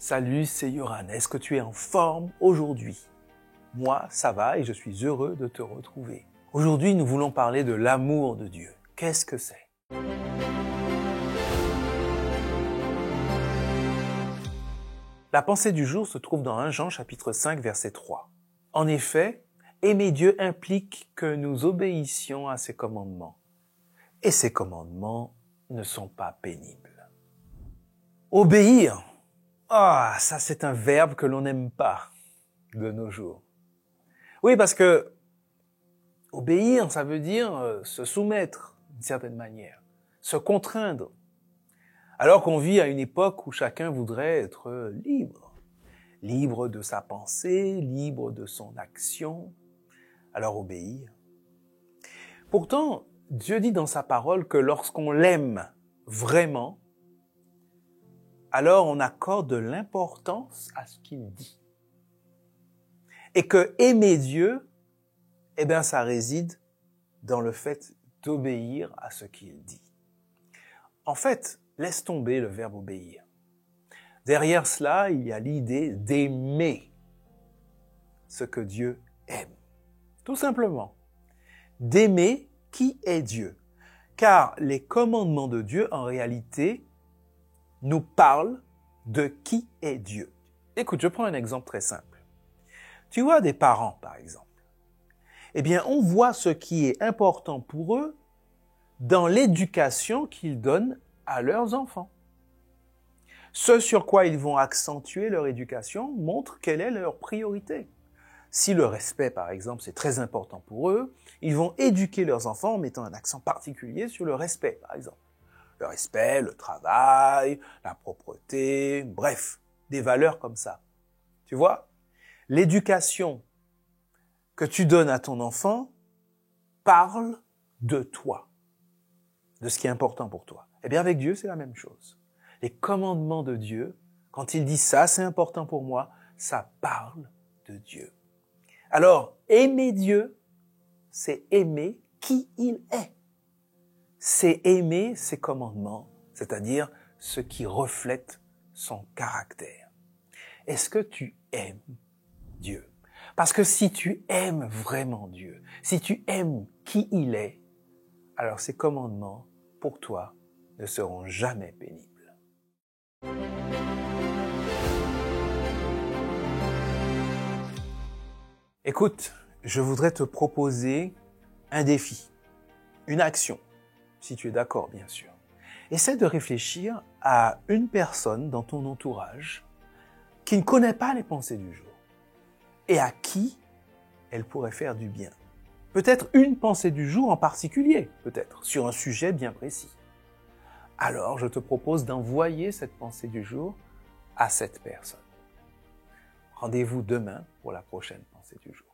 Salut, c'est Yoran. Est-ce que tu es en forme aujourd'hui? Moi, ça va et je suis heureux de te retrouver. Aujourd'hui, nous voulons parler de l'amour de Dieu. Qu'est-ce que c'est? La pensée du jour se trouve dans 1 Jean chapitre 5 verset 3. En effet, aimer Dieu implique que nous obéissions à ses commandements. Et ces commandements ne sont pas pénibles. Obéir. Ça c'est un verbe que l'on n'aime pas de nos jours. Oui, parce que obéir, ça veut dire se soumettre d'une certaine manière, se contraindre. Alors qu'on vit à une époque où chacun voudrait être libre. Libre de sa pensée, libre de son action. Alors obéir. Pourtant, Dieu dit dans sa parole que lorsqu'on l'aime vraiment, alors on accorde de l'importance à ce qu'il dit. Et que aimer Dieu, ça réside dans le fait d'obéir à ce qu'il dit. En fait, laisse tomber le verbe obéir. Derrière cela, il y a l'idée d'aimer ce que Dieu aime. Tout simplement. D'aimer qui est Dieu. Car les commandements de Dieu, en réalité, nous parlent de qui est Dieu. Écoute, je prends un exemple très simple. Tu vois des parents, par exemple. On voit ce qui est important pour eux dans l'éducation qu'ils donnent à leurs enfants. Ce sur quoi ils vont accentuer leur éducation montre quelle est leur priorité. Si le respect, par exemple, c'est très important pour eux, ils vont éduquer leurs enfants en mettant un accent particulier sur le respect, par exemple. Le respect, le travail, la propreté, bref, des valeurs comme ça. Tu vois, l'éducation que tu donnes à ton enfant parle de toi, de ce qui est important pour toi. Avec Dieu, c'est la même chose. Les commandements de Dieu, quand il dit ça, c'est important pour moi, ça parle de Dieu. Alors, aimer Dieu, c'est aimer qui il est. C'est aimer ses commandements, c'est-à-dire ce qui reflète son caractère. Est-ce que tu aimes Dieu? Parce que si tu aimes vraiment Dieu, si tu aimes qui il est, alors ses commandements, pour toi, ne seront jamais pénibles. Écoute, je voudrais te proposer un défi, une action, si tu es d'accord, bien sûr. Essaie de réfléchir à une personne dans ton entourage qui ne connaît pas les pensées du jour et à qui elle pourrait faire du bien. Peut-être une pensée du jour en particulier, peut-être, sur un sujet bien précis. Alors, je te propose d'envoyer cette pensée du jour à cette personne. Rendez-vous demain pour la prochaine pensée du jour.